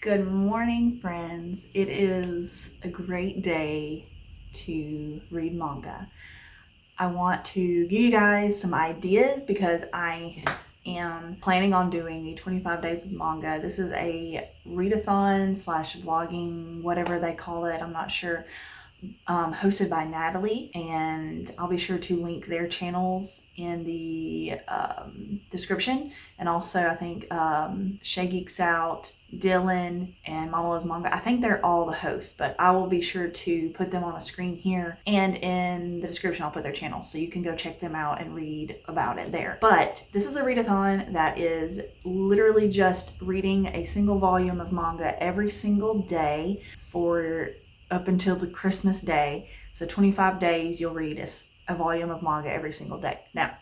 Good morning, friends. It is a great day to read manga. I want to give you guys some ideas because I am planning on doing a 25 days with manga. This is a readathon / vlogging, whatever they call it. I'm not sure. Hosted by Natalie, and I'll be sure to link their channels in the description. And also I think Shaegeeksout, Dylan, and Mamaluvsmanga, I think they're all the hosts, but I will be sure to put them on a screen here, and in the description I'll put their channels so you can go check them out and read about it there. But this is a readathon that is literally just reading a single volume of manga every single day for up until the Christmas day. So 25 days you'll read a volume of manga every single day. Now,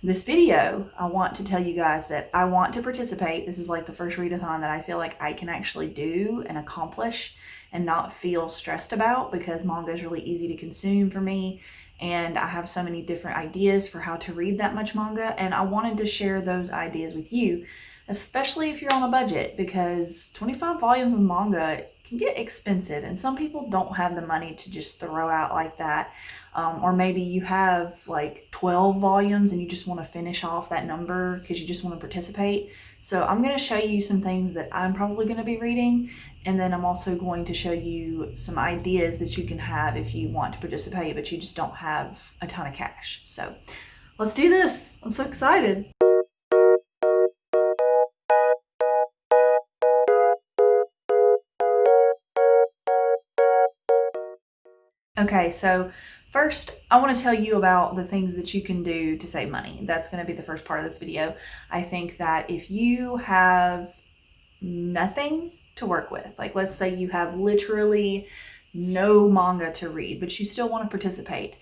this video, I want to tell you guys that I want to participate. This is like the first readathon that I feel like I can actually do and accomplish and not feel stressed about, because manga is really easy to consume for me. And I have so many different ideas for how to read that much manga. And I wanted to share those ideas with you, especially if you're on a budget, because 25 volumes of manga can get expensive, and some people don't have the money to just throw out like that. Or maybe you have like 12 volumes and you just want to finish off that number because you just want to participate. So I'm going to show you some things that I'm probably going to be reading, and then I'm also going to show you some ideas that you can have if you want to participate but you just don't have a ton of cash. So let's do this. I'm so excited. Okay, so first I want to tell you about the things that you can do to save money. That's going to be the first part of this video. I think that if you have nothing to work with, like let's say you have literally no manga to read, but you still want to participate.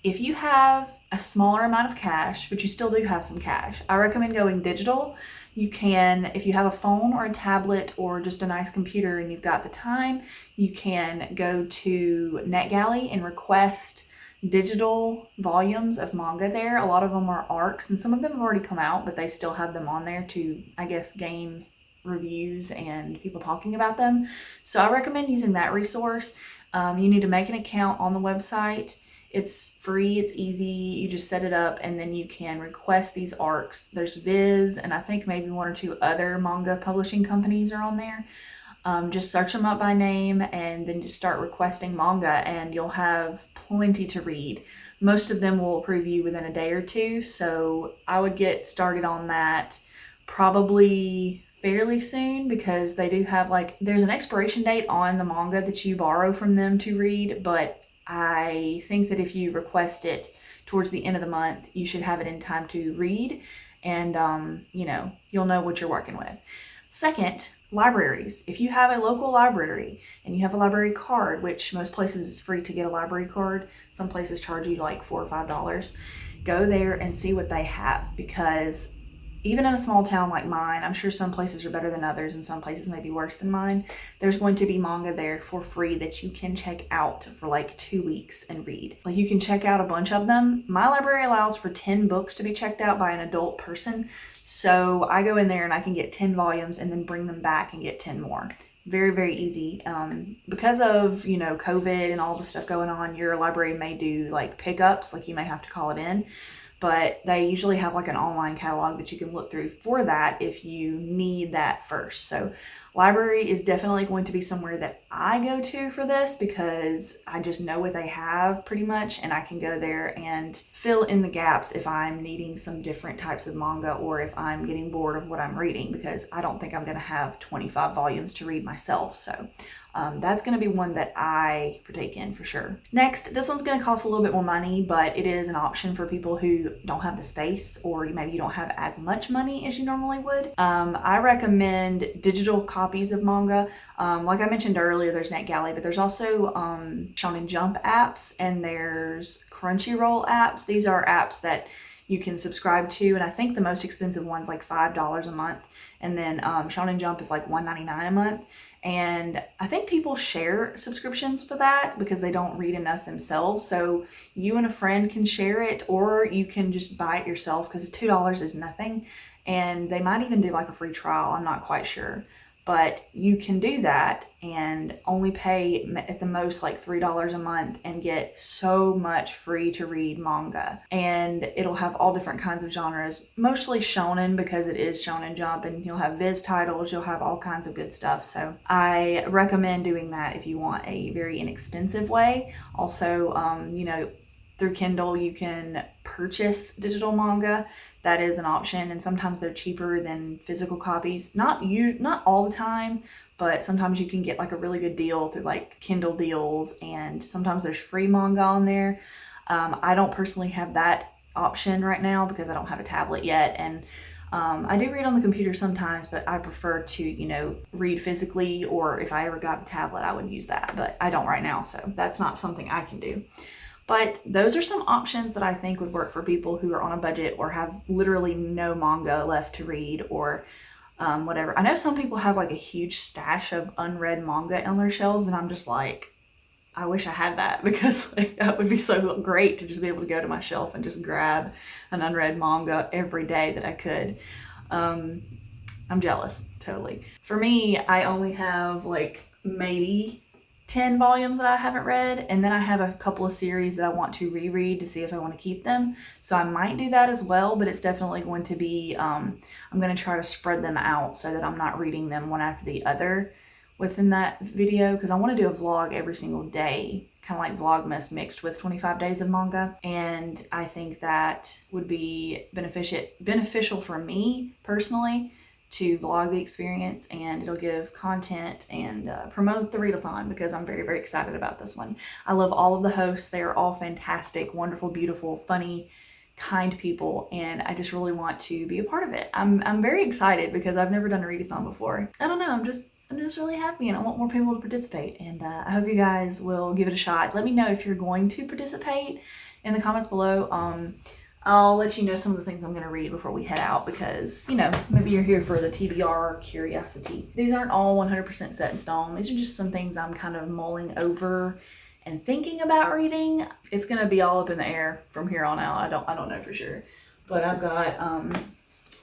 If you have a smaller amount of cash, but you still do have some cash, I recommend going digital. You can, if you have a phone or a tablet or just a nice computer and you've got the time, you can go to NetGalley and request digital volumes of manga there. A lot of them are arcs, and some of them have already come out, but they still have them on there to, I guess, gain reviews and people talking about them. So I recommend using that resource. You need to make an account on the website. It's free, it's easy, you just set it up and then you can request these arcs. There's Viz, and I think maybe one or two other manga publishing companies are on there. Just search them up by name and then just start requesting manga, and you'll have plenty to read. Most of them will approve you within a day or two, so I would get started on that probably fairly soon, because they do have there's an expiration date on the manga that you borrow from them to read, but I think that if you request it towards the end of the month, you should have it in time to read, and you'll know what you're working with. Second, libraries. If you have a local library and you have a library card, which most places is free to get a library card, some places charge you like $4 or $5, go there and see what they have, because even in a small town like mine, I'm sure some places are better than others and some places may be worse than mine, there's going to be manga there for free that you can check out for like 2 weeks and read. Like, you can check out a bunch of them. My library allows for 10 books to be checked out by an adult person. So I go in there and I can get 10 volumes and then bring them back and get 10 more. Very, very easy. Because of, COVID and all the stuff going on, your library may do like pickups, like you may have to call it in. But they usually have like an online catalog that you can look through for that if you need that first. So library is definitely going to be somewhere that I go to for this, because I just know what they have pretty much, and I can go there and fill in the gaps if I'm needing some different types of manga or if I'm getting bored of what I'm reading, because I don't think I'm going to have 25 volumes to read myself. So that's going to be one that I partake in for sure. Next, this one's going to cost a little bit more money, but it is an option for people who don't have the space, or maybe you don't have as much money as you normally would. I recommend digital copies of manga. Like I mentioned earlier, there's NetGalley, but there's also Shonen Jump apps, and there's Crunchyroll apps. These are apps that you can subscribe to, and I think the most expensive one's like $5 a month, and then Shonen Jump is like $1.99 a month. And I think people share subscriptions for that because they don't read enough themselves. So you and a friend can share it, or you can just buy it yourself because $2 is nothing. And they might even do like a free trial. I'm not quite sure. But you can do that and only pay at the most like $3 a month and get so much free to read manga. And it'll have all different kinds of genres, mostly shonen because it is Shonen Jump, and you'll have Viz titles, you'll have all kinds of good stuff. So I recommend doing that if you want a very inexpensive way. Also, through Kindle you can purchase digital manga. That is an option, and sometimes they're cheaper than physical copies. Not all the time, but sometimes you can get like a really good deal through like Kindle deals, and sometimes there's free manga on there. I don't personally have that option right now because I don't have a tablet yet, and I do read on the computer sometimes, but I prefer to, read physically, or if I ever got a tablet, I would use that, but I don't right now, so that's not something I can do. But those are some options that I think would work for people who are on a budget or have literally no manga left to read, or whatever. I know some people have like a huge stash of unread manga on their shelves, and I'm just like, I wish I had that, because like that would be so great to just be able to go to my shelf and just grab an unread manga every day that I could. I'm jealous, totally. For me, I only have like maybe 10 volumes that I haven't read, and then I have a couple of series that I want to reread to see if I want to keep them. So I might do that as well, but it's definitely going to be, I'm going to try to spread them out so that I'm not reading them one after the other within that video, because I want to do a vlog every single day, kind of like Vlogmas mixed with 25 days of manga. And I think that would be beneficial for me personally to vlog the experience, and it'll give content and promote the readathon, because I'm very, very excited about this one. I love all of the hosts. They are all fantastic, wonderful, beautiful, funny, kind people, and I just really want to be a part of it. I'm very excited because I've never done a readathon before. I don't know, I'm just really happy, and I want more people to participate, and I hope you guys will give it a shot. Let me know if you're going to participate in the comments below. I'll let you know some of the things I'm going to read before we head out, because, maybe you're here for the TBR curiosity. These aren't all 100% set in stone. These are just some things I'm kind of mulling over and thinking about reading. It's going to be all up in the air from here on out. I don't know for sure. But I've got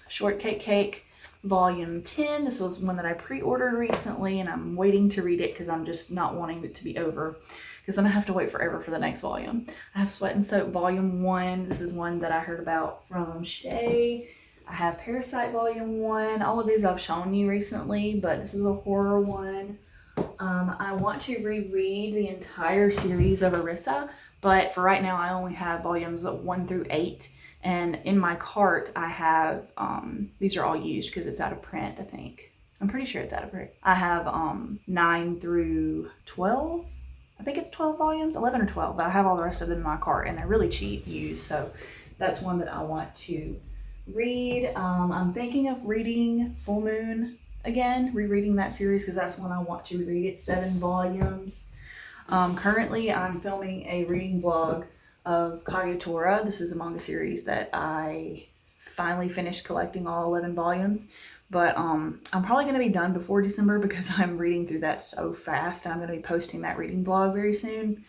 Shortcake Cake Volume 10. This was one that I pre-ordered recently, and I'm waiting to read it because I'm just not wanting it to be over, because then I have to wait forever for the next volume. I have Sweat and Soap Volume 1. This is one that I heard about from Shay. I have Parasite Volume 1. All of these I've shown you recently, but this is a horror one. I want to reread the entire series of Arisa, but for right now I only have volumes 1 through 8. And in my cart I have, these are all used because it's out of print, I think. I'm pretty sure it's out of print. I have 9 through 12. I think it's 12 volumes, 11 or 12, but I have all the rest of them in my cart, and they're really cheap used, so that's one that I want to read. I'm thinking of reading Full Moon again, rereading that series, because that's one I want to read. It's 7 volumes. Currently, I'm filming a reading vlog of Kagetora. This is a manga series that I finally finished collecting all 11 volumes. But I'm probably going to be done before December, because I'm reading through that so fast. I'm going to be posting that reading vlog very soon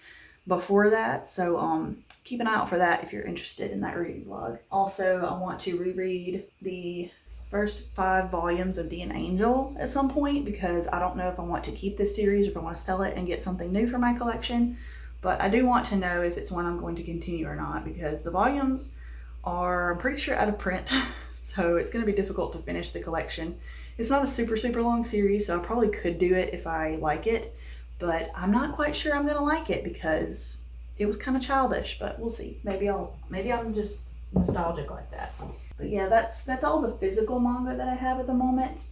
before that. So keep an eye out for that if you're interested in that reading vlog. Also, I want to reread the first 5 volumes of D and Angel at some point, because I don't know if I want to keep this series or if I want to sell it and get something new for my collection. But I do want to know if it's one I'm going to continue or not, because the volumes are, I'm pretty sure, out of print. So it's going to be difficult to finish the collection. It's not a super, super long series, so I probably could do it if I like it, but I'm not quite sure I'm going to like it because it was kind of childish, but we'll see. Maybe I'm just nostalgic like that. But yeah, that's all the physical manga that I have at the moment.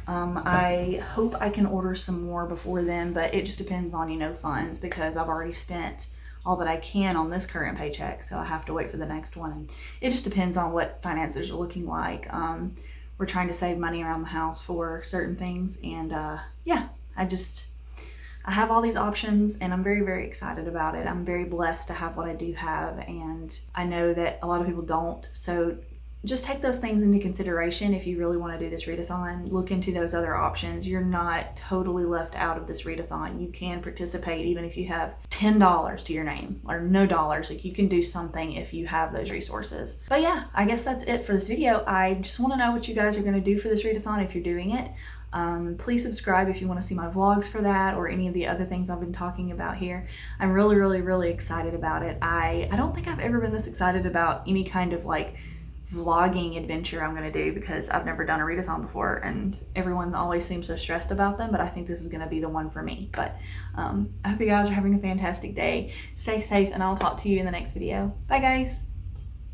I hope I can order some more before then, but it just depends on, funds, because I've already spent all that I can on this current paycheck, so I have to wait for the next one, and it just depends on what finances are looking like. We're trying to save money around the house for certain things, and yeah, I have all these options, and I'm very, very excited about it. I'm very blessed to have what I do have, and I know that a lot of people don't, so just take those things into consideration if you really want to do this readathon. Look into those other options. You're not totally left out of this readathon. You can participate even if you have $10 to your name or no dollars. Like, you can do something if you have those resources. But yeah, I guess that's it for this video. I just want to know what you guys are going to do for this readathon if you're doing it. Please subscribe if you want to see my vlogs for that or any of the other things I've been talking about here. I'm really, really, really excited about it. I don't think I've ever been this excited about any kind of like vlogging adventure I'm going to do, because I've never done a readathon before and everyone always seems so stressed about them, but I think this is going to be the one for me. But I hope you guys are having a fantastic day. Stay safe, and I'll talk to you in the next video. Bye guys.